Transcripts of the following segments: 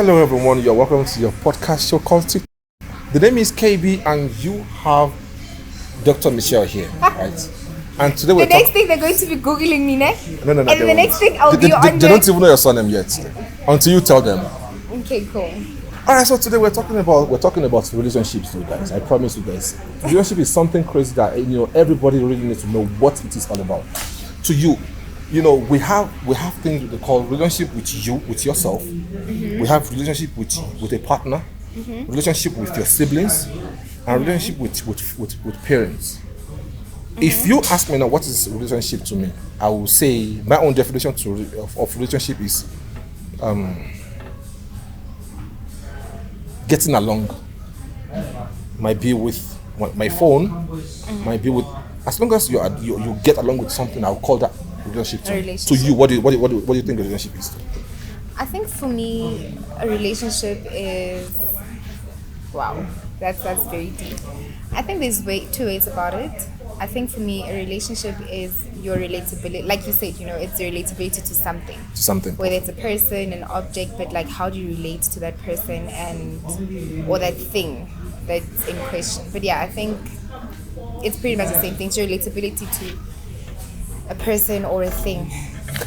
Hello, everyone. You're welcome to your podcast show called The name is KB, and you have Dr. Michelle here, right? And today we're The next thing they're going to be Googling me, ne? No. And the next thing I'll they be on They don't even know your surname yet, until you tell them. Okay, cool. All right. So today we're talking about relationships, you guys. I promise you guys, relationship is something crazy that everybody really needs to know what it is all about. To you. We have things we call relationship with yourself. Mm-hmm. We have relationship with a partner, mm-hmm. relationship with your siblings, and relationship with parents. Mm-hmm. If you ask me now what is relationship to me, I will say my own definition of relationship is getting along. Might be with my phone, mm-hmm. might be with, as long as you get along with something, I'll call that relationship to you. What do you think a relationship is? I think for me, a relationship is, wow, that's very deep. I think there's two ways about it. I think for me, a relationship is your relatability. Like you said, it's your relatability to something. Whether it's a person, an object, but like how do you relate to that person or that thing that's in question. But yeah, I think it's pretty much the same thing. It's your relatability to a person or a thing.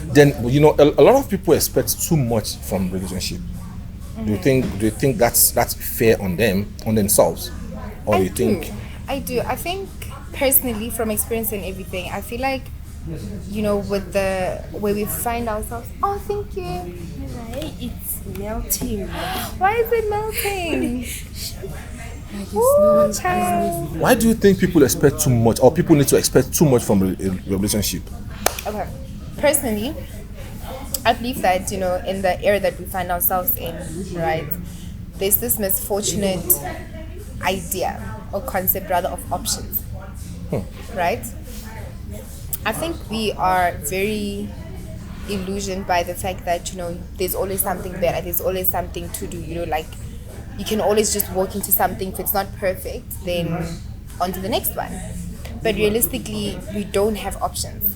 Then a lot of people expect too much from relationship. Mm-hmm. Do you think that's fair on themselves, or I do. I think personally, from experience and everything, I feel like with the way we find ourselves. Oh, thank you. Right, it's melting. Why is it melting? Ooh, child. Why do you think people expect too much, or people need to expect too much from a relationship? Okay, personally, I believe that in the era that we find ourselves in, right, there's this misfortunate idea or concept rather of options, right? I think we are very illusioned by the fact that there's always something better, there's always something to do, like you can always just walk into something. If it's not perfect, then on to the next one. But realistically, we don't have options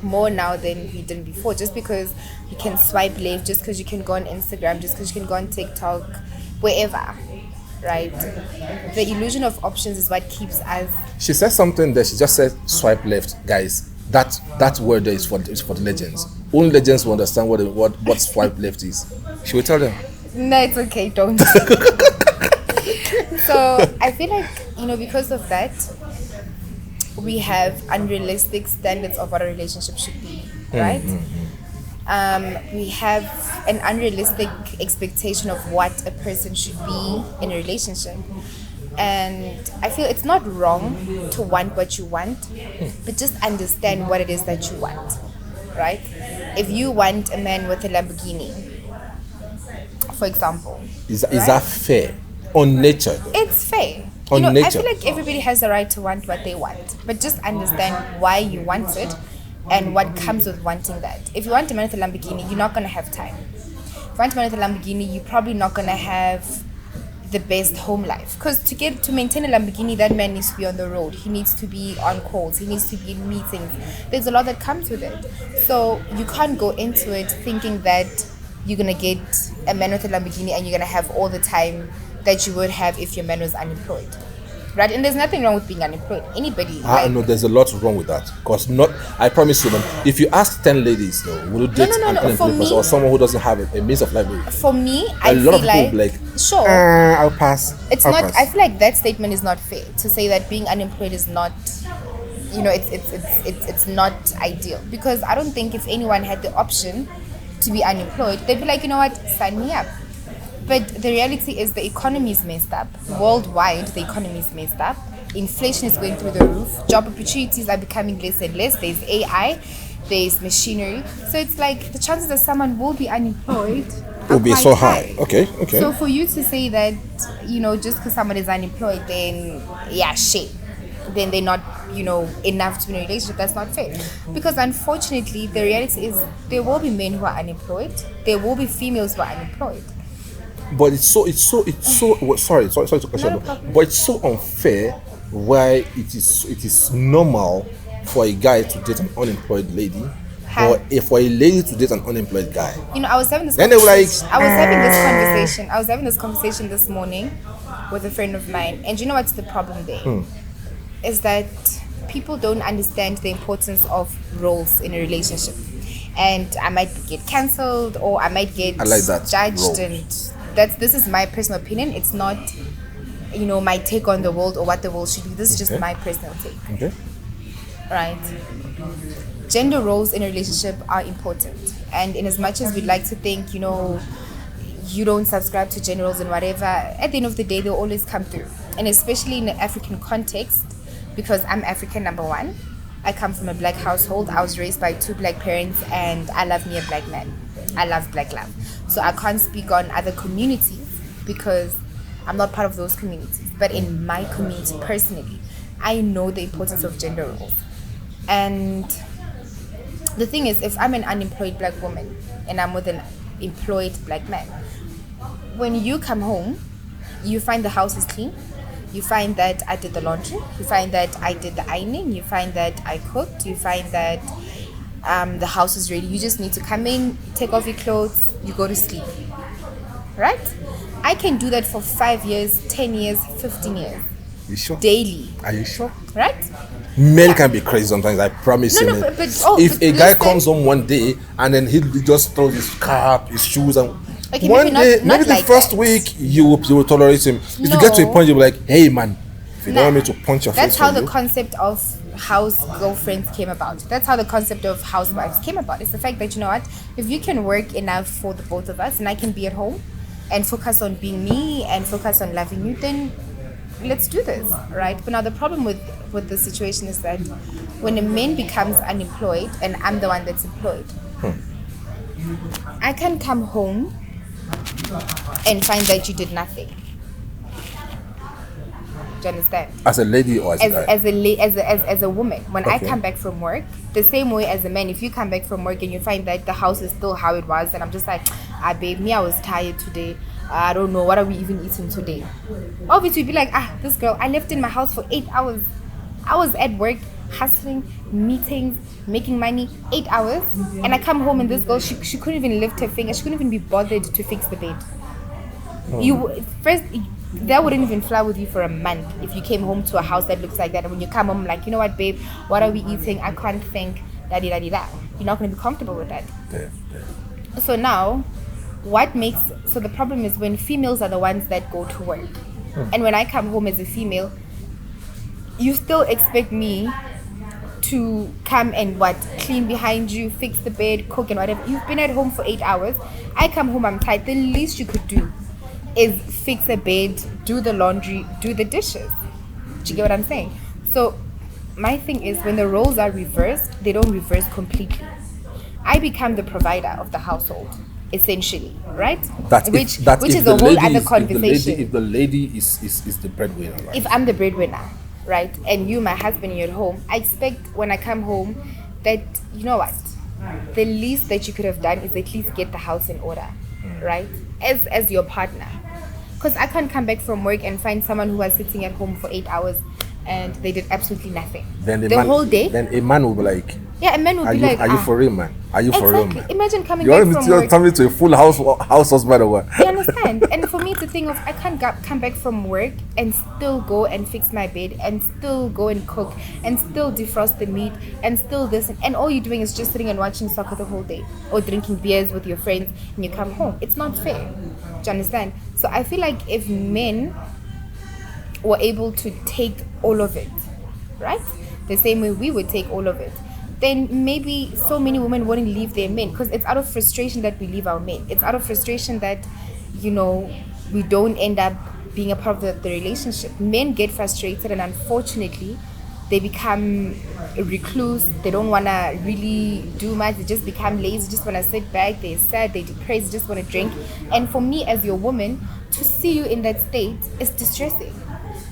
more now than we did before. Just because you can swipe left, just because you can go on Instagram, just because you can go on TikTok, wherever, right? The illusion of options is what keeps us. She said something that she just said swipe left, guys. That word there is for the legends. Only legends will understand what swipe left is. She will tell them. No, it's okay, don't. So I feel like because of that, we have unrealistic standards of what a relationship should be, right? Mm-hmm. We have an unrealistic expectation of what a person should be in a relationship. And I feel it's not wrong to want what you want, but just understand what it is that you want, right? If you want a man with a Lamborghini, for example, is that fair on nature? It's fair. Nature. I feel like everybody has the right to want what they want, but just understand why you want it and what comes with wanting that. If you want a man with a Lamborghini, you're not going to have time. If you want a man with a Lamborghini, you're probably not going to have the best home life, because to maintain a Lamborghini, that man needs to be on the road, he needs to be on calls, he needs to be in meetings. There's a lot that comes with it, so you can't go into it thinking that you're gonna get a man with a Lamborghini and you're gonna have all the time that you would have if your man was unemployed, right? And there's nothing wrong with being unemployed. Anybody. No, there's a lot wrong with that. Because I promise you, if you ask 10 ladies, though, will you date an unemployed person or someone who doesn't have a means of livelihood? For me, a lot of people will be like, sure, I'll pass. I feel like that statement is not fair to say that being unemployed is not. It's not ideal, because I don't think if anyone had the option to be unemployed, they'd be like, you know what, sign me up. But the reality is the economy is messed up. Worldwide, the economy is messed up. Inflation is going through the roof. Job opportunities are becoming less and less. There's AI, there's machinery. So it's like the chances that someone will be unemployed will be so high. Okay. So for you to say that, just because someone is unemployed, then yeah, shit. Then they're not, enough to be in a relationship. That's not fair. Because unfortunately, the reality is there will be men who are unemployed. There will be females who are unemployed. But it's so sorry to question, but it's so unfair why it is normal for a guy to date an unemployed lady for a lady to date an unemployed guy, I was having this then they were like, I was having this conversation this morning with a friend of mine, and you know what's the problem there? Is that people don't understand the importance of roles in a relationship. And I might get cancelled, or I might get judged, roles. and this is my personal opinion. It's not my take on the world or what the world should be. This is just my personal take. Okay. Right? Gender roles in a relationship are important, and in as much as we'd like to think you don't subscribe to gender roles and whatever, at the end of the day they'll always come through. And especially in the African context, because I'm African, number one, I come from a black household. I was raised by 2 black parents, and I love me a black man. I love black love. So I can't speak on other communities because I'm not part of those communities. But in my community personally, I know the importance of gender roles. And the thing is, if I'm an unemployed black woman and I'm with an employed black man, when you come home, you find the house is clean. You find that I did the laundry. You find that I did the ironing. You find that I cooked. You find that the house is ready. You just need to come in, take off your clothes, you go to sleep. Right? I can do that for 5 years, 10 years, 15 years. You sure? Daily. Are you sure? Right? Men can be crazy sometimes, I promise you. No, man. but a guy comes home one day and then he just throws his cap, his shoes, and okay, one day, maybe the like first that. week you will tolerate him. If you get to a point, you'll be like, hey man, if you don't want me to punch your face. That's how the concept of house girlfriends came about. That's how the concept of housewives came about. It's the fact that, you know what, if you can work enough for the both of us and I can be at home and focus on being me and focus on loving you, then let's do this, right? But now the problem with the situation is that when a man becomes unemployed and I'm the one that's employed, I can come home and find that you did nothing. Do you understand? As a lady or as a guy? As a woman, when I come back from work, the same way as a man, if you come back from work and you find that the house is still how it was, and I'm just like, babe, I was tired today. I don't know, what are we even eating today? Obviously, you'd be like, this girl, I left in my house for 8 hours. I was at work, hustling, meetings, making money, 8 hours. And I come home and this girl, she couldn't even lift her finger. She couldn't even be bothered to fix the bed. That wouldn't even fly with you for a month if you came home to a house that looks like that. And when you come home, like, you know what, babe, what are we eating? I can't think, da-di-da-di-da. You're not going to be comfortable with that. So now, so the problem is when females are the ones that go to work. And when I come home as a female, you still expect me to come and clean behind you, fix the bed, cook and whatever. You've been at home for 8 hours. I come home, I'm tired. The least you could do is fix a bed, do the laundry, do the dishes. Do you get what I'm saying? So my thing is, when the roles are reversed, they don't reverse completely. I become the provider of the household, essentially, right? Which is a whole other conversation. If the lady is the breadwinner, right? If I'm the breadwinner, right, and you, my husband, you're at home, I expect when I come home that, you know what, the least that you could have done is at least get the house in order, right, as your partner. Because I can't come back from work and find someone who was sitting at home for 8 hours and they did absolutely nothing. Then whole day. Then a man will be like, yeah, a man will be like, are you for real, man? Are you for real, man? Imagine coming you back want from me work. to turn me to a full house husband or what? You understand? And for me to think of, I can't come back from work and still go and fix my bed and still go and cook and still defrost the meat and still this, and all you're doing is just sitting and watching soccer the whole day or drinking beers with your friends and you come home. It's not fair. Do you understand? So I feel like if men were able to take all of it, right, the same way we would take all of it, then maybe so many women wouldn't leave their men, because it's out of frustration that we leave our men. It's out of frustration that, we don't end up being a part of the relationship. Men get frustrated and unfortunately they become a recluse. They don't want to really do much. They just become lazy, just want to sit back. They're sad, they're depressed, just want to drink. And for me as your woman, to see you in that state is distressing.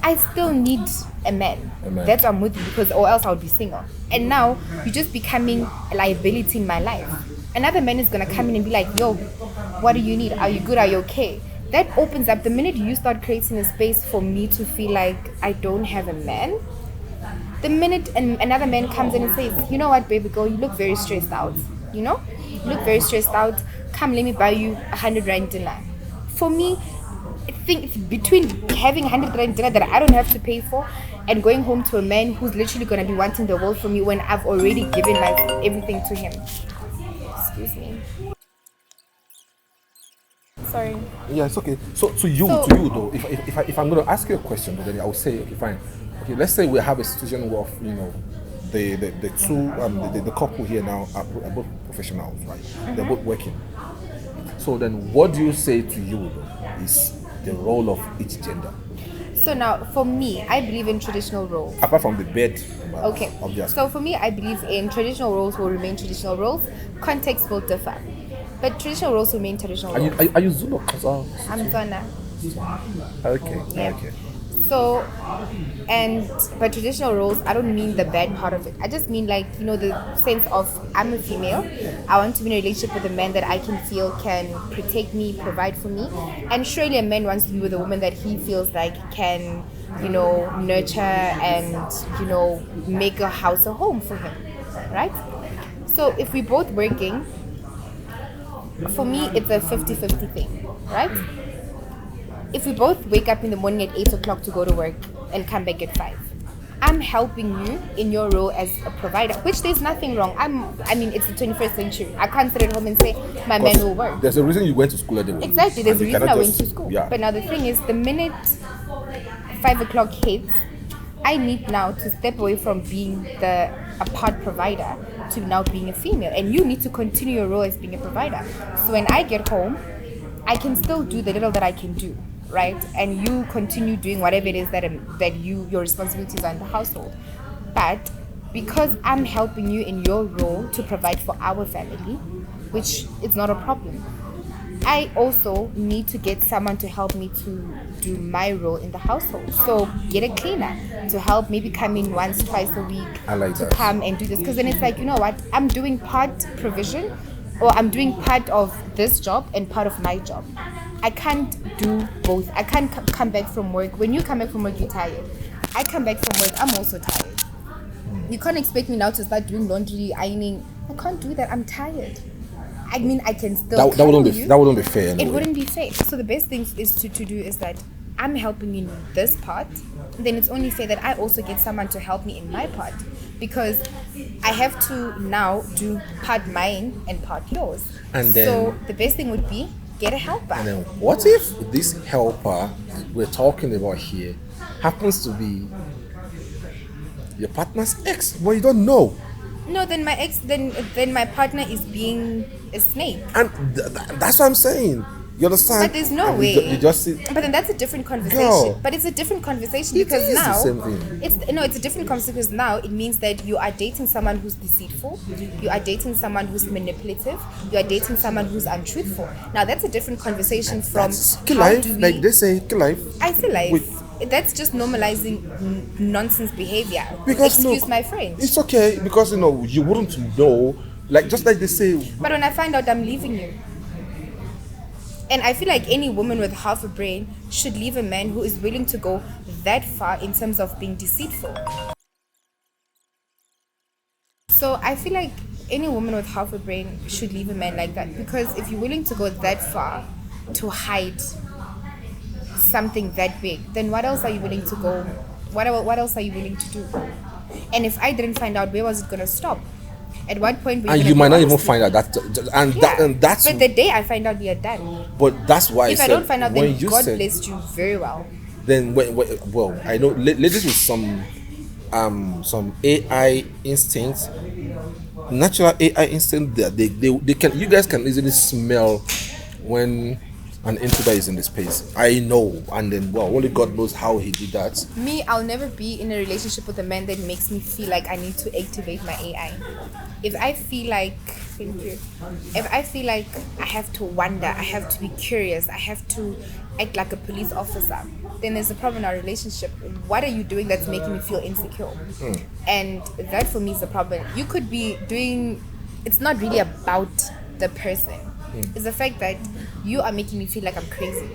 I still need a man. That's why I'm with you, because or else I would be single. And now you're just becoming a liability in my life. Another man is gonna come in and be like, yo, what do you need? Are you good? Are you okay? That opens up the minute you start creating a space for me to feel like I don't have a man. The minute another man comes in and says, you know what, baby girl, you look very stressed out. You look very stressed out. Come, let me buy you 100 rand dinner. For me, I think between having 100 rand dinner that I don't have to pay for and going home to a man who's literally going to be wanting the world from me when I've already given my everything to him. Excuse me. Sorry. Yeah, it's okay. So to you though, if I'm going to ask you a question, then I will say, okay, fine. Okay, let's say we have a situation where the two the couple here now are both professionals, right? They're both working. So then, what do you say to you though, is the role of each gender? So now, for me, I believe in traditional roles. Apart from the bed, Okay. obviously. So for me, I believe in traditional roles will remain traditional roles. Context will differ, but traditional roles remain traditional roles. Are you Zulu? I'm Zona. Okay. Yeah. Okay. So, but traditional roles, I don't mean the bad part of it. I just mean the sense of I'm a female. I want to be in a relationship with a man that I can feel can protect me, provide for me. And surely a man wants to be with a woman that he feels like can, nurture and, make a house a home for him. Right? So if we're both working, for me, it's a 50-50 thing. Right? If we both wake up in the morning at 8 o'clock to go to work and come back at 5, I'm helping you in your role as a provider, which there's nothing wrong. It's the 21st century. I can't sit at home and say my man will work. There's a reason you went to school anyway. Exactly, there's a reason I went to school. Yeah. But now the thing is, the minute 5 o'clock hits, I need now to step away from being the apart provider to now being a female. And you need to continue your role as being a provider. So when I get home, I can still do the little that I can do. Right, and you continue doing whatever it is that your responsibilities are in the household. But because I'm helping you in your role to provide for our family, which is not a problem, I also need to get someone to help me to do my role in the household. So get a cleaner to help, maybe come in once, twice a week to come and do this. Because then it's like, you know what, I'm doing part provision, or I'm doing part of this job and part of my job. I can't do both. I can't come back from work. When you come back from work, you're tired. I come back from work, I'm also tired. You can't expect me now to start doing laundry, ironing. I can't do that. I'm tired. I mean, I can still that wouldn't be fair anyway. It wouldn't be fair. So the best thing is to do is that I'm helping you in this part. Then it's only fair that I also get someone to help me in my part, because I have to now do part mine and part yours. And then, so the best thing would be get a helper. And then what if this helper we're talking about here happens to be your partner's ex? Well, you don't know. No, then my partner is being a snake. And that's what I'm saying. You understand? But there's no way. You just see. But then that's a different conversation. Girl, but it's a different conversation because now the same thing. It's a different conversation because now it means that you are dating someone who's deceitful, you are dating someone who's manipulative, you are dating someone who's untruthful. Now that's a different conversation from life, like they say, life. I say life. That's just normalizing nonsense behavior. Because excuse my French. It's okay because you wouldn't know, just like they say. But when I find out, I'm leaving you. And I feel like any woman with half a brain should leave a man who is willing to go that far in terms of being deceitful. So I feel like any woman with half a brain should leave a man like that, because if you're willing to go that far to hide something that big, then what else are you willing to go? What else are you willing to do? And if I didn't find out, where was it gonna stop? At what point were you might not even find out that, that's. But the day I find out, we are done. But that's why if I don't find out, then God blessed you very well. Then well, I know ladies with some AI instincts, natural AI instinct, they can, you guys can easily smell when an intruder is in the space. I know, and then only God knows how he did that. Me, I'll never be in a relationship with a man that makes me feel like I need to activate my AI. If I feel like I have to wonder, I have to be curious, I have to act like a police officer, then there's a problem in our relationship. What are you doing that's making me feel insecure? And that for me is the problem. You could be doing, it's not really about the person. It's the fact that you are making me feel like I'm crazy.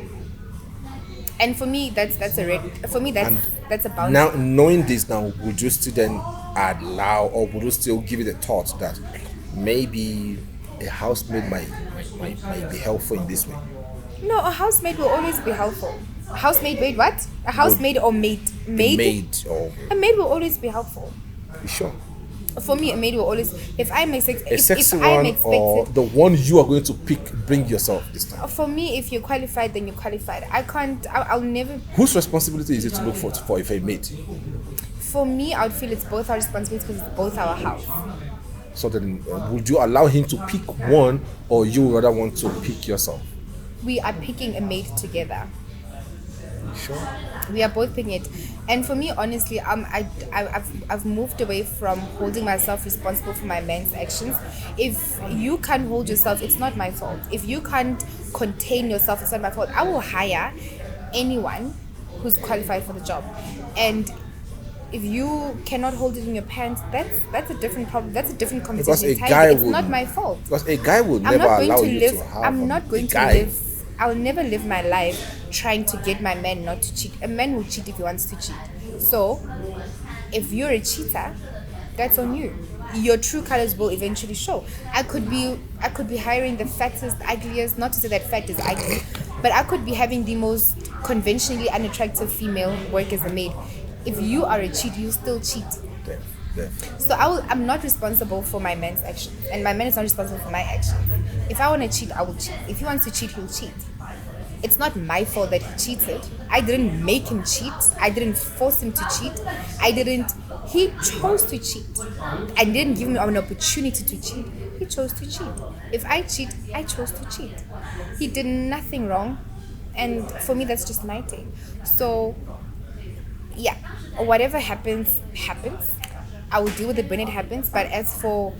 And for me, that's a red. For me, that's a boundary. Now, knowing this now, would you still then allow, or would you still give it a thought that maybe a housemaid might be helpful in this way. No, a housemaid will always be helpful. A housemaid, wait, what? A housemaid or maid? Maid? Maid or A maid will always be helpful. you sure? For me, a maid will always. If I'm A if sexy I'm one expected. or the one you are going to pick, bring yourself this time. For me, if you're qualified, then you're qualified. I can't. I'll never. Whose responsibility is it to look for if a mate? For me, I would feel it's both our responsibility because it's both our house. So then, would you allow him to pick one, or you rather want to pick yourself? We are picking a mate together. Sure. We are both picking it, and for me, honestly, I've moved away from holding myself responsible for my man's actions. If you can't hold yourself, it's not my fault. If you can't contain yourself, it's not my fault. I will hire anyone who's qualified for the job, and if you cannot hold it in your pants, that's a different problem. That's a different conversation Because a entirely. guy It's would- not my fault. Because a guy would I'm never not going allow to you live. to have. I'm not going to guy. live. I'll never live my life trying to get my man not to cheat. A man will cheat if he wants to cheat. So, if you're a cheater, that's on you. Your true colors will eventually show. I could be hiring the fattest, ugliest. Not to say that fat is ugly, but I could be having the most conventionally unattractive female work as a maid. If you are a cheat, you still cheat. Yeah. So I'm not responsible for my man's actions, and my man is not responsible for my actions. If I want to cheat, I will cheat. If he wants to cheat, he'll cheat. It's not my fault that he cheated. I didn't make him cheat. I didn't force him to cheat. He chose to cheat. I didn't give him an opportunity to cheat. He chose to cheat. If I cheat, I chose to cheat. He did nothing wrong, and for me, that's just my thing. So, yeah, whatever happens. I will deal with it when it happens. But as for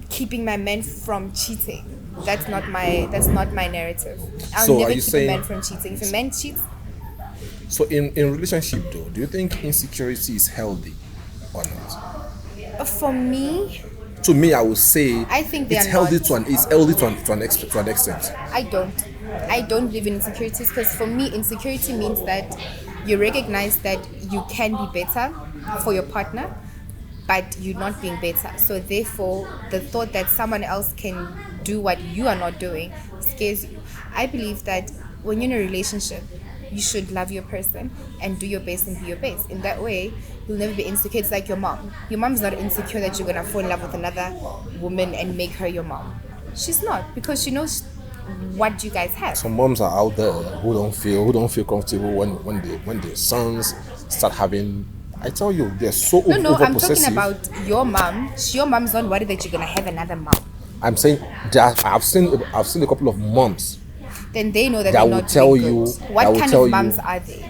keeping my man from cheating, that's not my narrative. I'll So never are you keep saying- a man from cheating. If a man cheats, So in relationship though, do you think insecurity is healthy or not? for me, To me, I would say I think they it's are healthy not. to an extent. I don't live in insecurities, because for me, insecurity means that you recognize that you can be better for your partner, but you're not being better. So therefore, the thought that someone else can do what you are not doing scares you. I believe that when you're in a relationship, you should love your person and do your best and be your best. In that way, you'll never be insecure. It's like your mom. Your mom's not insecure that you're gonna fall in love with another woman and make her your mom. She's not, because she knows what you guys have. Some moms are out there who don't feel comfortable when their sons start having. I tell you, they're so No, over I'm talking possessive. about your mom. Your mom's not worried that you're gonna have another mom. I'm saying that I've seen a couple of moms. Then they know that That they're will not tell doing you- good. that What will kind tell of you- moms are they?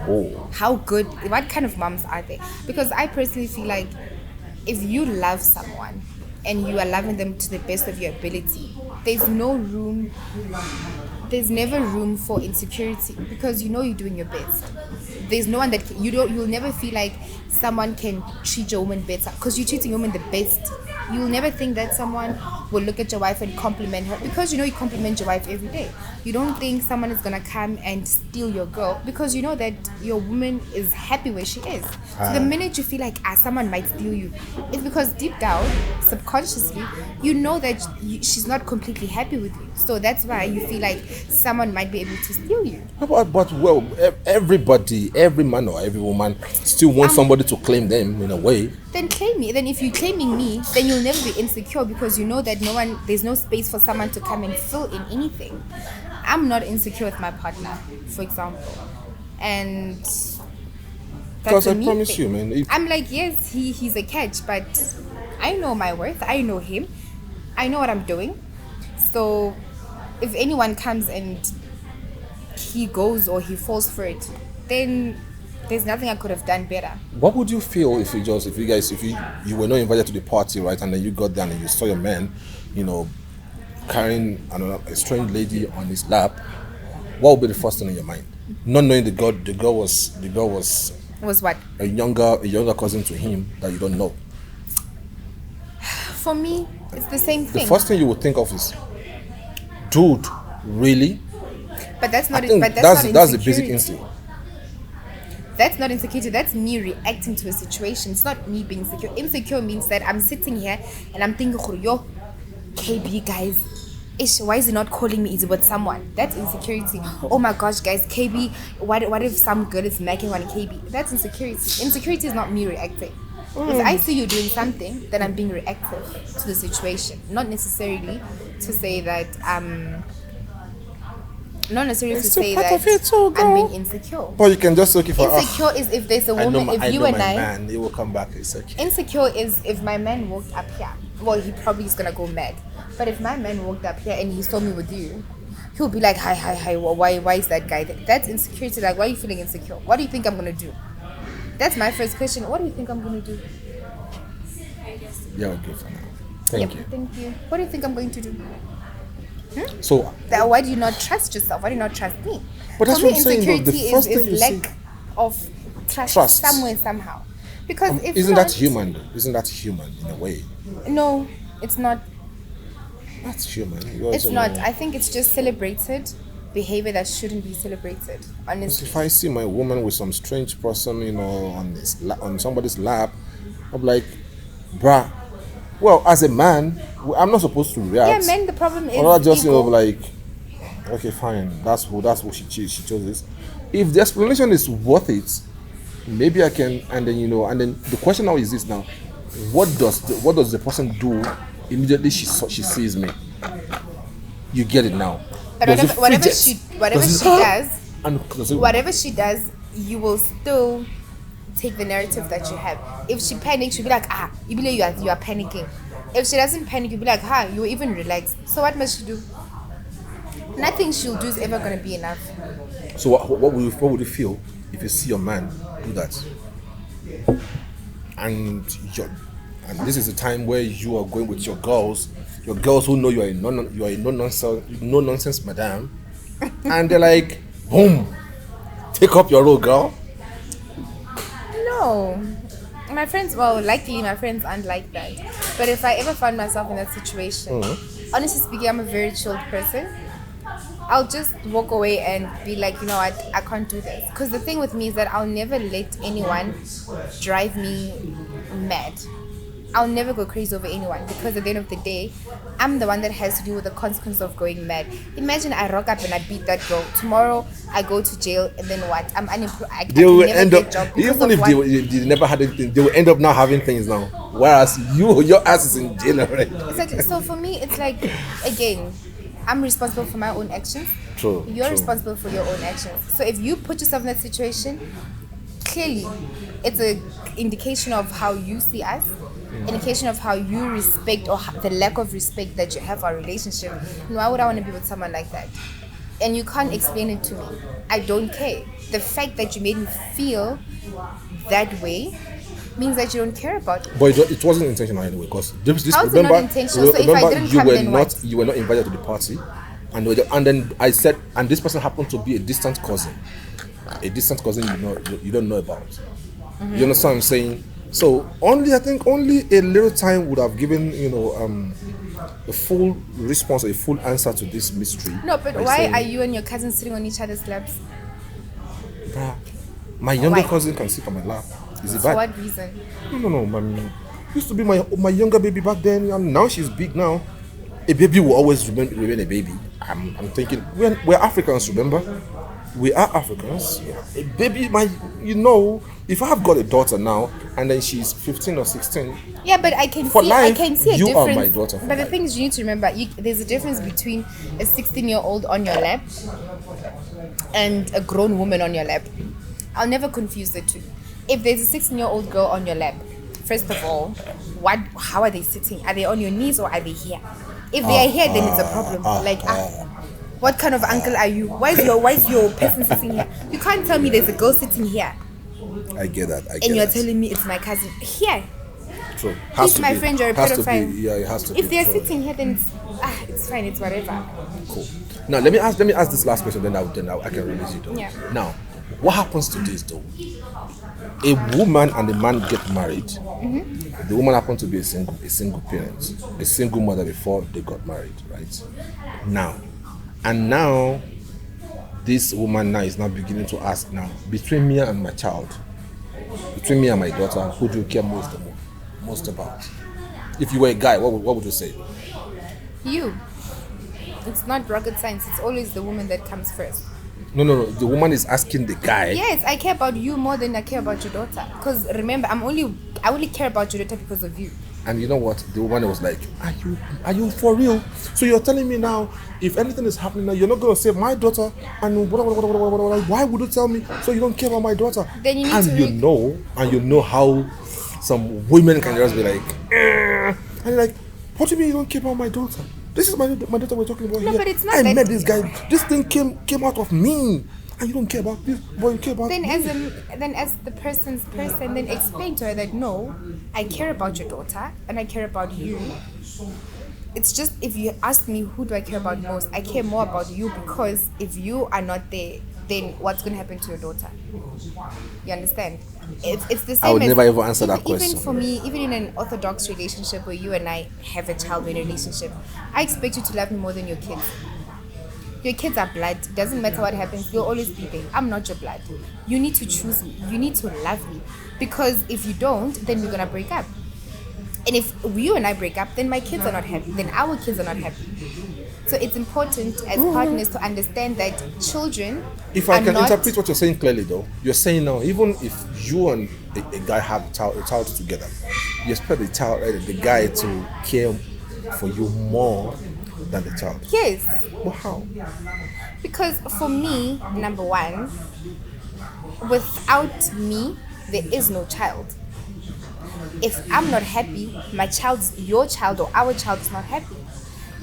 Oh, How good? What kind of moms are they? Because I personally feel like if you love someone and you are loving them to the best of your ability, there's never room for insecurity, because you know you're doing your best. There's no one that you'll never feel like someone can treat your woman better because you're treating your woman the best. You'll never think that someone will look at your wife and compliment her, because you know you compliment your wife every day. You don't think someone is gonna come and steal your girl, because you know that your woman is happy where she is. So the minute you feel like someone might steal you, it's because deep down, subconsciously, you know that she's not completely happy with you. So that's why you feel like someone might be able to steal you. but well, everybody, every man or every woman still wants somebody to claim them in a way. Then claim me. Then if you're claiming me, then you'll never be insecure, because you know that there's no space for someone to come and fill in anything. I'm not insecure with my partner, for example, and Because that's a I me promise thing. you, man. I'm like, yes, he's a catch, but I know my worth. I know him. I know what I'm doing. So if anyone comes and he goes or he falls for it, then there's nothing I could have done better. What would you feel if you were not invited to the party, right? And then you got there and you saw your man, carrying a strange lady on his lap. What would be the first thing in your mind? Not knowing the girl was Was what? a younger cousin to him that you don't know. For me, it's the same The thing. first thing you would think of is, dude, really? But that's not I think but that's not that's the basic insecurity. instinct. That's not insecurity. That's me reacting to a situation. It's not me being insecure. Insecure means that I'm sitting here and I'm thinking, yo, KB, guys, why is he not calling me? Is it with someone? That's insecurity. Oh my gosh, guys, KB, what if some girl is macking on KB? That's insecurity. Insecurity is not me reacting. If I see you doing something, then I'm being reactive to the situation. Not necessarily to say that not necessarily to say that I'm being insecure. But you can just look for insecure is if there's a woman, if you and I man, it will come back. It's okay. Insecure is if my man walked up here. Well, he probably is gonna go mad. But if my man walked up here and he saw me with you, he'll be like, hi, why is that guy there? That's insecurity. Like, why are you feeling insecure? What do you think I'm gonna do? That's my first question. What do you think I'm gonna do? Yeah, okay for now. Thank you. Thank you. What do you think I'm going to do? So why do you not trust yourself? Why do you not trust me? But that's for me, what I'm saying, though. insecurity The first thing is you lack see, of trust somewhere, somehow. Because if isn't not, that human though? Isn't that human in a way? No, it's not. That's human. It's not. I think it's just celebrated behavior that shouldn't be celebrated. Honestly. If I see my woman with some strange person, on somebody's lap, I'm like, bruh. Well, as a man, I'm not supposed to react. Yeah, men. The problem is. Or just ego. like, okay, fine. That's who she chose this. If the explanation is worth it, maybe I can. And then the question now is this: now, what does the person do immediately she sees me? You get it now. But whatever she does, you will still take the narrative that you have. If she panics, she'll be like, you believe you are panicking. If she doesn't panic, you'll be like, you're even relaxed. So what must she do? Nothing she'll do is ever going to be enough. So what would you feel if you see your man do that? And this is the time where you are going with your girls who know you are a no nonsense madam, and they're like, boom, take up your role, girl. No, my friends. Well, luckily my friends aren't like that. But if I ever find myself in that situation, honestly speaking, I'm a very chilled person. I'll just walk away and be like, you know what, I can't do this. Because the thing with me is that I'll never let anyone drive me mad. I'll never go crazy over anyone, because at the end of the day, I'm the one that has to deal with the consequence of going mad. Imagine I rock up and I beat that girl. Tomorrow I go to jail, and then what? I'm unemployed. They will end up, even if they never had anything, they will end up now having things now. Whereas your ass is in jail already. Exactly. So for me, it's like, again, I'm responsible for my own actions. True. You're responsible for your own actions. So if you put yourself in that situation, clearly it's an indication of how you see us, indication of how you respect or the lack of respect that you have for our relationship. And why would I want to be with someone like that? And you can't explain it to me. I don't care. The fact that you made me feel that way means that you don't care about it. But it wasn't intentional anyway, because How's it not intentional? So if I didn't come, then what? You were not invited to the party, and then I said, and this person happened to be a distant cousin you don't know about. You understand what I'm saying? So I think only a little time would have given a full response, a full answer to this mystery. No, but why are you and your cousin sitting on each other's laps? My younger cousin can sit on my lap. Is it bad? For what reason? No. Used to be my younger baby back then, and now she's big now. A baby will always remain a baby. I'm thinking we're Africans, remember? We are Africans. A baby, if I have got a daughter now and then she's 15 or 16. Yeah, but I can see a you difference. Are my daughter. But the thing is, you need to remember, there's a difference between a 16-year-old on your lap and a grown woman on your lap. I'll never confuse the two. If there's a 16-year-old girl on your lap, first of all, how are they sitting? Are they on your knees or are they here? If they are here, then it's a problem. What kind of uncle are you? Why is your person sitting here? You can't tell me there's a girl sitting here. I get that. And you're telling me it's my cousin here. True. He's my friend, you're a pedophile. Yeah, it has to be. If they're sitting here, then it's fine. It's whatever. Cool. Now let me ask this last question. Then I can release you though. Yeah. Now, what happens to this though? A woman and a man get married. The woman happened to be a single parent, a single mother before they got married, right? Now, this woman now is now beginning to ask now, between me and my child, between me and my daughter, who do you care most about? If you were a guy, what would you say? You. It's not rocket science. It's always the woman that comes first. No. The woman is asking the guy. Yes, I care about you more than I care about your daughter. Because remember, I only care about your daughter because of you. And you know what? The woman was like, are you for real? So you're telling me now, if anything is happening now, you're not going to save my daughter? And why would you tell me? So you don't care about my daughter? Then you need and you know how some women can just be like, and you're like, what do you mean you don't care about my daughter? This is my daughter we're talking about here. But it's not I that met this guy. This thing came out of me. And you don't care about this, but you care about then me. As the person's person, then explain to her that no, I care about your daughter and I care about you. It's just, if you ask me who do I care about most, I care more about you, because if you are not there, then what's going to happen to your daughter? You understand? It's the same. I would never ever answer that question. Even for me, even in an orthodox relationship where you and I have a child-mate relationship, I expect you to love me more than your kids. Your kids are blood. It doesn't matter what happens. You'll always be there. I'm not your blood. You need to choose me. You need to love me. Because if you don't, then we're going to break up. And if you and I break up, then my kids are not happy. Then our kids are not happy. So it's important as partners to understand that children If I can interpret what you're saying clearly though, you're saying now, even if you and a guy have a child together, you expect the guy to care for you more than the child. Yes. But how? Because for me, number one, without me, there is no child. If I'm not happy, your child or our child is not happy.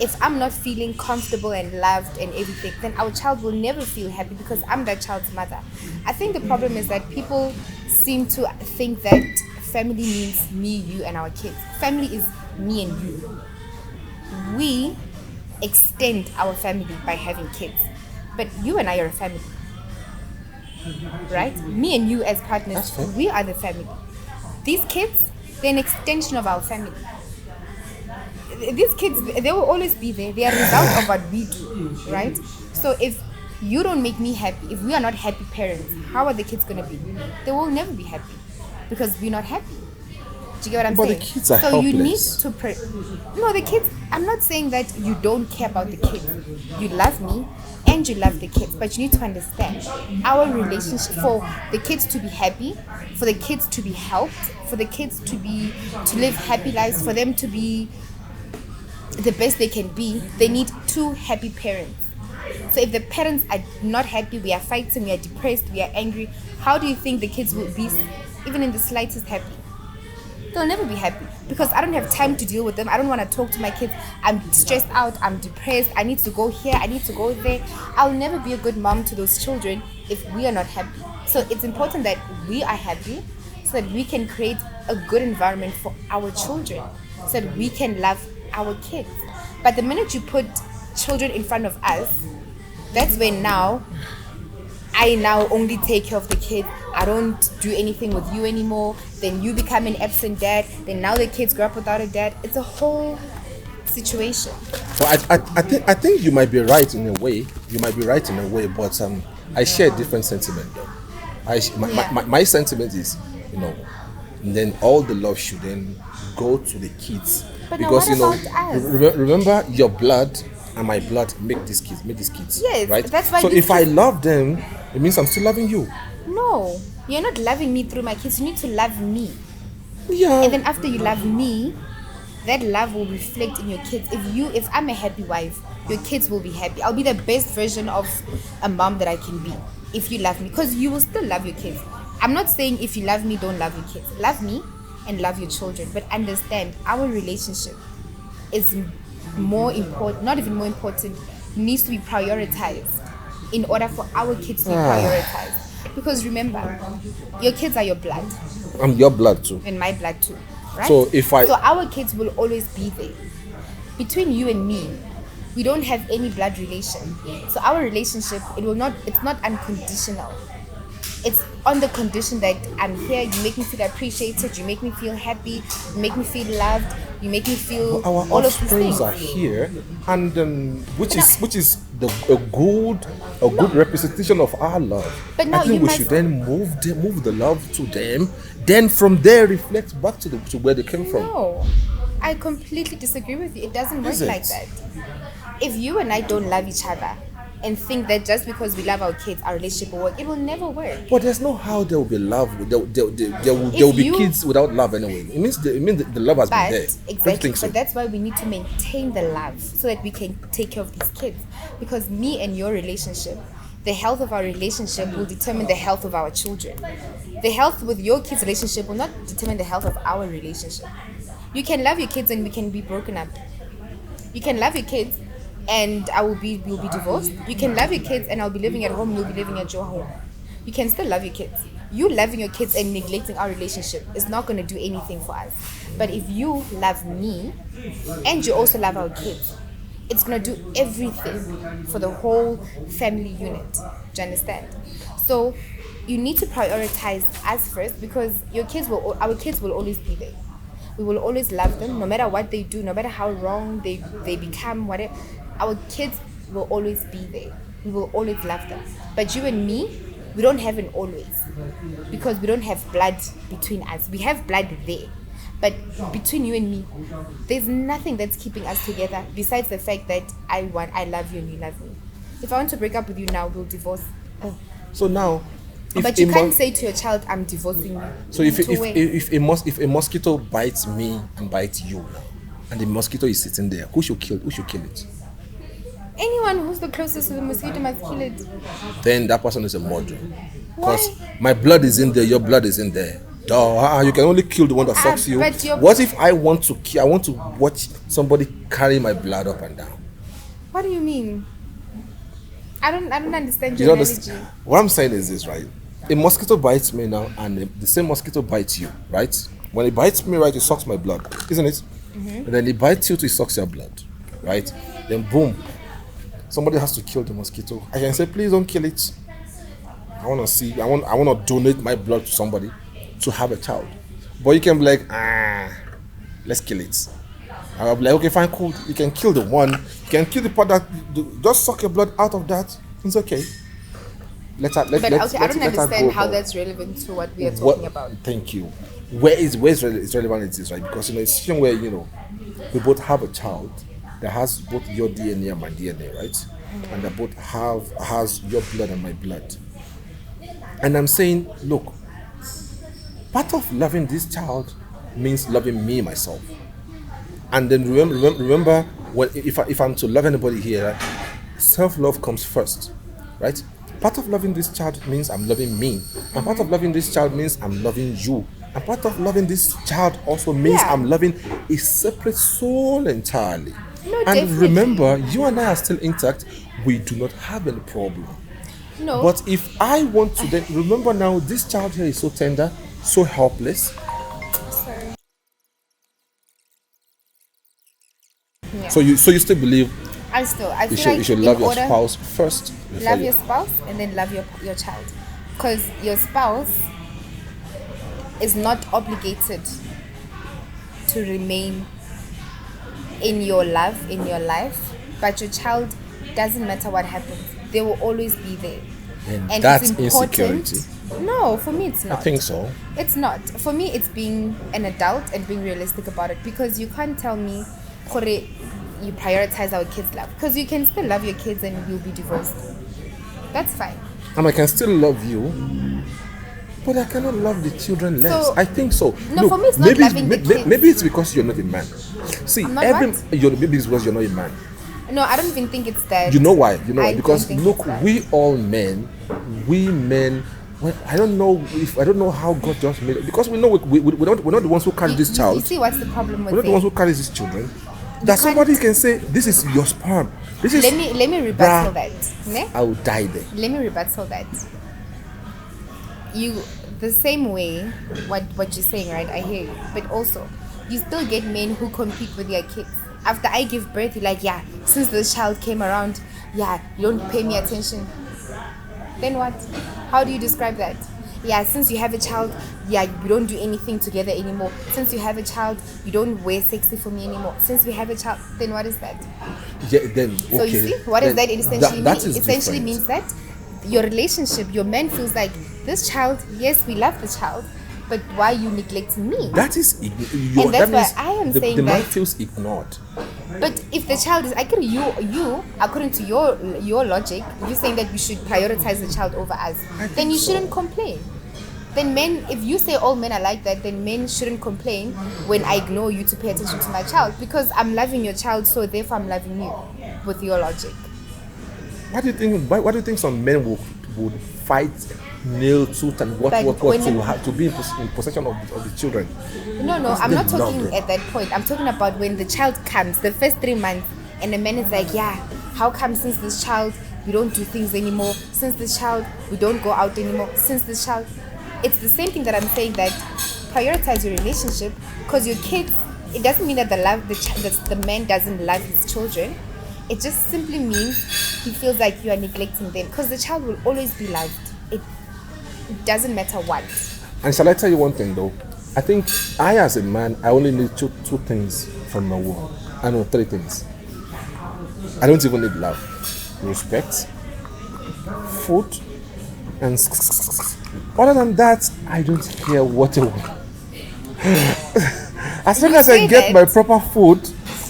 If I'm not feeling comfortable and loved and everything, then our child will never feel happy, because I'm that child's mother. I think the problem is that people seem to think that family means me, you, and our kids. Family is me and you. We extend our family by having kids, but you and I are a family, right? Me and you as partners, we are the family. These kids, they're an extension of our family. These kids, they will always be there. They are a result of what we do, right? So if you don't make me happy, if we are not happy parents, how are the kids going to be? They will never be happy because we're not happy. Do you get what I'm saying? But the kids are so helpless. You need to no, the kids, I'm not saying that you don't care about the kids. You love me and you love the kids, but you need to understand our relationship, for the kids to be happy, for the kids to be helped, for the kids to live happy lives, for them to be the best they can be, they need two happy parents. So if the parents are not happy, we are fighting, we are depressed, we are angry, how do you think the kids will be even in the slightest happy? They'll never be happy, because I don't have time to deal with them. I don't want to talk to my kids. I'm stressed out, I'm depressed, I need to go here, I need to go there. I'll never be a good mom to those children if we are not happy. So it's important that we are happy, so that we can create a good environment for our children, so that we can love our kids. But the minute you put children in front of us, that's when now I only take care of the kids. I don't do anything with you anymore. Then you become an absent dad. Then now the kids grow up without a dad. It's a whole situation. Well, I think you might be right in a way. But I share a different sentiment though. My sentiment is, then all the love should then go to the kids. But because now what about us? Remember, your blood and my blood make these kids. Yes, right? that's why. So if I love them, it means I'm still loving you. No, you're not loving me through my kids. You need to love me. Yeah. And then after you love me, that love will reflect in your kids. If I'm a happy wife, your kids will be happy. I'll be the best version of a mom that I can be if you love me, because you will still love your kids. I'm not saying if you love me, don't love your kids. Love me and love your children, but understand our relationship is more important, not even more important, needs to be prioritized in order for our kids to be prioritized. Because remember, your kids are your blood. I'm your blood too. And my blood too, right? So so our kids will always be there. Between you and me, we don't have any blood relation. So our relationship, it's not unconditional. It's on the condition that I'm here, you make me feel appreciated, you make me feel happy, you make me feel loved. You make me feel Our all of these offsprings things. are here, and which is a good representation of our love. But now I think you we must- should then move the love to them. Then from there reflect back to where they came from. No, I completely disagree with you. It doesn't work Is it? like that. If you and I don't love each other and think that just because we love our kids, our relationship will work, it will never work. But there's no how there will be love. There will be you- kids without love anyway. It means the love has But been there. Don't you exactly, think so? but that's why we need to maintain the love so that we can take care of these kids. Because me and your relationship, the health of our relationship will determine the health of our children. The health with your kids' relationship will not determine the health of our relationship. You can love your kids and we can be broken up. You can love your kids and we'll be divorced. You can love your kids and I'll be living at home, you'll be living at your home. You can still love your kids. You loving your kids and neglecting our relationship is not going to do anything for us. But if you love me and you also love our kids, it's going to do everything for the whole family unit. Do you understand? So you need to prioritize us first because our kids will always be there. We will always love them no matter what they do, no matter how wrong they become, whatever. Our kids will always be there. We will always love them. But you and me, we don't have an always because we don't have blood between us. We have blood there. But between you and me, there's nothing that's keeping us together besides the fact that I love you and you love me. If I want to break up with you now, we'll divorce. So now, But you can't say to your child, I'm divorcing you. So if To where? if a mosquito bites me and bites you now, and the mosquito is sitting there, who should kill it? Anyone who's the closest to the mosquito must kill it. Then that person is a murderer. Because my blood is in there, your blood is in there. Duh, you can only kill the one that sucks you. but your- What if I want to I want to watch somebody carry my blood up and down? What do you mean? I don't understand You your know analogy. what I'm saying is this, right? A mosquito bites me now, and the same mosquito bites you, right? When it bites me, right, it sucks my blood, isn't it? And then it bites you, it sucks your blood, right? Then boom, somebody has to kill the mosquito. I can say, please don't kill it. I want to donate my blood to somebody to have a child. But you can be like, let's kill it. I'll be like, okay, fine, cool. You can kill the one. You can kill the part that just suck your blood out of that. It's okay. But I don't understand how that's relevant to what we are talking about. Thank you. Where it's relevant it is, right? Because it's a situation where we both have a child that has both your DNA and my DNA, right? And that both has your blood and my blood. And I'm saying, look, part of loving this child means loving me myself. And then remember if I'm to love anybody here, self-love comes first, right? Part of loving this child means I'm loving me, and part of loving this child means I'm loving you, and part of loving this child also means I'm loving a separate soul entirely. No, and definitely. remember, you and I are still intact. We do not have any problem. No. But if I want to, then remember now, this child here is so tender, so helpless. Sorry. Yeah. So you still believe I you feel like should in love your order- spouse first. before Love you- your spouse and then love your child. Because your spouse is not obligated to remain in your love, in your life, but your child, doesn't matter what happens, they will always be there. And that's insecurity. No, for me it's not. I think so. It's not. For me, it's being an adult and being realistic about it, because you can't tell me, Kore, you prioritize our kids' love. Because you can still love your kids and you'll be divorced. That's fine. And I can still love you, but I cannot love the children less. So- I think so. No, for me it's not loving the kids. Maybe it's because you're not a man. See, I'm not what? maybe it's because you're not a man. No, I don't even think it's that. You know why? I Because don't think look, it's that. we men. Well, I don't know how God just made it, because we know we're not the ones who carry this You child. see what's the problem with We're not the ones it? who carry these children. That can't- somebody can say, this is your sperm. This is. Let me rebuttal Bruh, that. Ne? I will die there. Let me rebuttal that. You, the same way, what you're saying, right? I hear you. But also, you still get men who compete with their kids. After I give birth, you're like, yeah, since this child came around, yeah, you don't pay me attention. Then what? How do you describe that? yeah, since you have a child, yeah, you don't do anything together anymore. Since you have a child, you don't wear sexy for me anymore. Since we have a child, then what is that? Yeah, then okay. So you see, what does that essentially that mean? is Essentially different. means that your relationship, your man feels like this child, yes, we love the child, but why are you neglecting me? That is And that's that why means I am the saying man that- feels ignored. But if the child is, I agree, you, according to your logic, you're saying that we should prioritize the child over us. think Then you so. shouldn't complain. Then men, if you say all men are like that, then men shouldn't complain when I ignore you to pay attention to my child, because I'm loving your child, so therefore I'm loving you. With your logic, What do you think? Why do you think some men would fight nail tooth and what But to when- have to be in possession of the children? no, I'm they not love talking them. at that point. I'm talking about when the child comes, the first 3 months, and the man is like, yeah, how come since this child we don't do things anymore? Since this child we don't go out anymore? Since this child, it's the same thing that I'm saying, that prioritize your relationship, because your kids. It doesn't mean that the man doesn't love his children. It just simply means he feels like you are neglecting them, because the child will always be loved. It doesn't matter what. And shall I tell you one thing though? I think I, as a man, I only need two things from a woman. I know 3 things. I don't even need love, respect, food, and other than that, I don't care what I want. As long You as I say get that, my proper food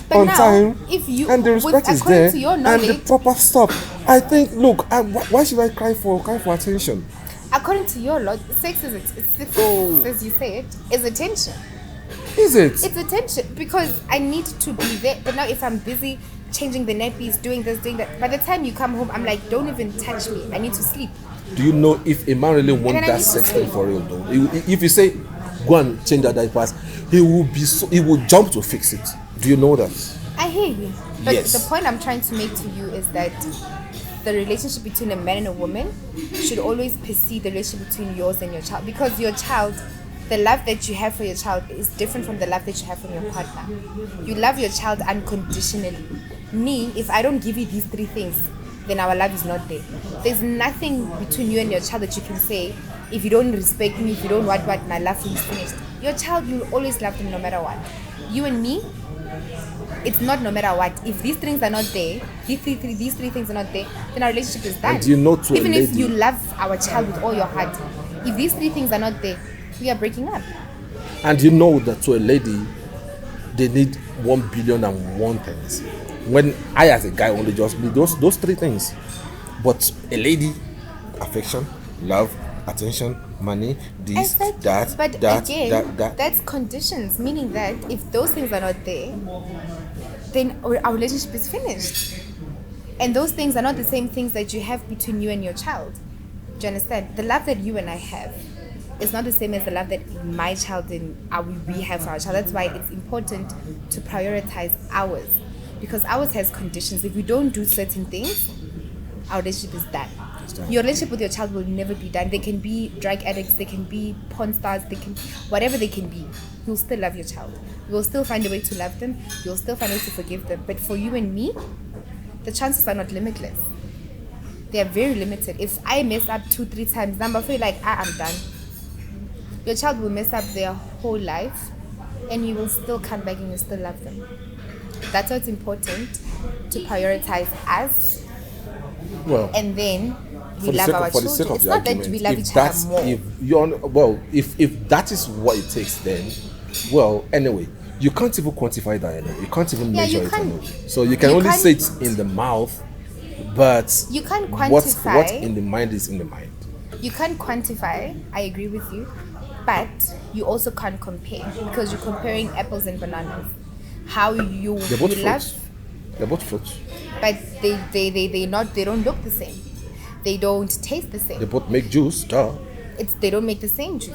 but on now, time, if you- and the with- respect is according there, to your and the knowledge- proper stuff, I think, look, why should I cry for attention? According to your logic, sex is as you say it, is attention. Is it? It's attention, because I need to be there. But now if I'm busy changing the nappies, doing this, doing that, by the time you come home, I'm like, don't even touch me. I need to sleep. Do you know if a man really wants then I that need to sex sleep. thing for real though? If you say, go and change that diapers, he will jump to fix it. Do you know that? I hear you. But Yes. the point I'm trying to make to you is that the relationship between a man and a woman should always precede the relationship between yours and your child, because your child, the love that you have for your child is different from the love that you have from your partner. You love your child unconditionally. Me, if I don't give you these 3 things, then our love is not there. There's nothing between you and your child that you can say, if you don't respect me, if you don't what, my love for you is finished. Your child, you'll always love them no matter what. You and me, it's not no matter what. If these things are not there, these three things are not there, then our relationship is done. And you know, to a even if lady- you love our child with all your heart, if these 3 things are not there, we are breaking up. And you know that to a lady, they need 1,000,000,001 things. When I, as a guy, only just need those 3 things. But a lady, affection, love, attention, money, this, Exactly. that, But that, again, that. that's conditions, meaning that if those things are not there, then our relationship is finished. And those things are not the same things that you have between you and your child. Do you understand? The love that you and I have is not the same as the love that my child and we have for our child. That's why it's important to prioritize ours, because ours has conditions. If we don't do certain things, our relationship is done. Your relationship with your child will never be done. They can be drug addicts, they can be porn stars, they can, whatever they can be. You'll still love your child. You will still find a way to love them. You'll still find a way to forgive them. But for you and me, the chances are not limitless. They are very limited. If I mess up 2-3 times, then I feel like I'm done. Your child will mess up their whole life, and you will still come back and you still love them. That's why it's important to prioritize us, Well, and then we for the love sake our of, for the children. sake of It's the not that argument, we love if each that's other more. if you're well, if that is what it takes, then well, anyway, you can't even quantify that anyway. You can't even Yeah, measure you it can't- anyway. So you can you only can't- say it in the mouth, but You can't what quantify. in the mind is in the mind. You can't quantify, I agree with you, but you also can't compare, because you're comparing apples and bananas. How you They're both you love, fruits. They're both fruits. but they don't look the same. They don't taste the They same. both make juice. Duh. They don't make the same juice.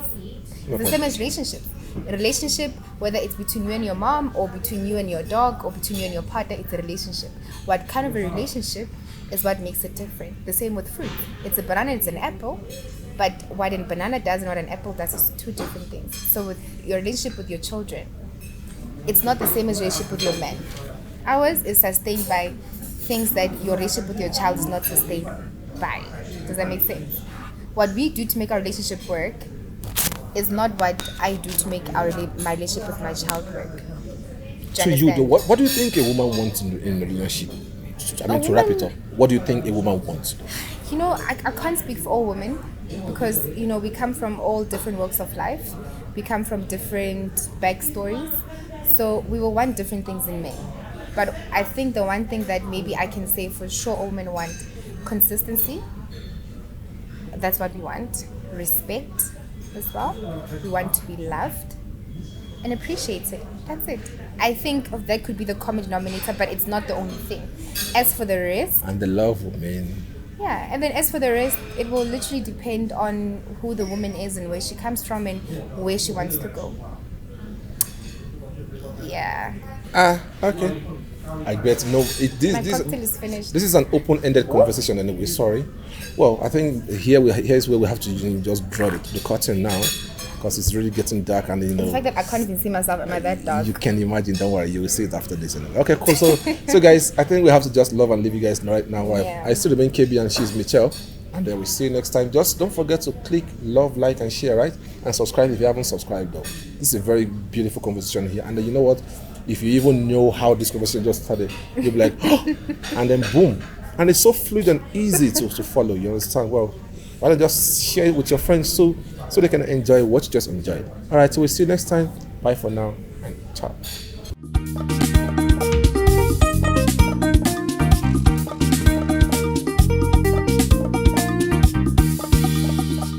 No It's the same as relationship. A relationship, whether it's between you and your mom, or between you and your dog, or between you and your partner, it's a relationship. What kind of a relationship is what makes it different. The same with fruit. It's a banana, it's an apple, but what a banana does and what an apple does is 2 different things. So with your relationship with your children, it's not the same as relationship with your man. Ours is sustained by things that your relationship with your child is not sustained by. Does that make sense? what we do to make our relationship work is not what I do to make my relationship with my child work. To you, though, what do you think a woman wants in a relationship? I mean, to wrap it up, what do you think a woman wants? You know, I can't speak for all women because, you know, we come from all different walks of life. We come from different backstories. So we will want different things in men. But I think the one thing that maybe I can say for sure all women want, consistency. That's what we want. Respect as well. We want to be loved and appreciated. That's it. I think that could be the common denominator, but it's not the only thing. As for the rest... And the love woman. Yeah, and then as for the rest, it will literally depend on who the woman is and where she comes from and where she wants to go. Yeah. Okay. I bet no. My cocktail is finished. This is an open-ended conversation anyway. Sorry. Well, I think here's where we have to just draw the curtain now, because it's really getting dark, and The fact that I can't even see myself, am I that dark? You can imagine. Don't worry, you will see it after this. Anyway. Okay, cool. So guys, I think we have to just love and leave you guys right now. Yeah. I still remain KB, and she's Michelle, and then we'll see you next time. Just don't forget to click love, like, and share, right? And subscribe if you haven't subscribed though. This is a very beautiful conversation here, and then you know what? If you even know how this conversation just started, you'll be like, oh, and then boom. And it's so fluid and easy to follow, you understand? Well, why don't just share it with your friends so they can enjoy what you just enjoyed. All right, so we'll see you next time. Bye for now, and ciao.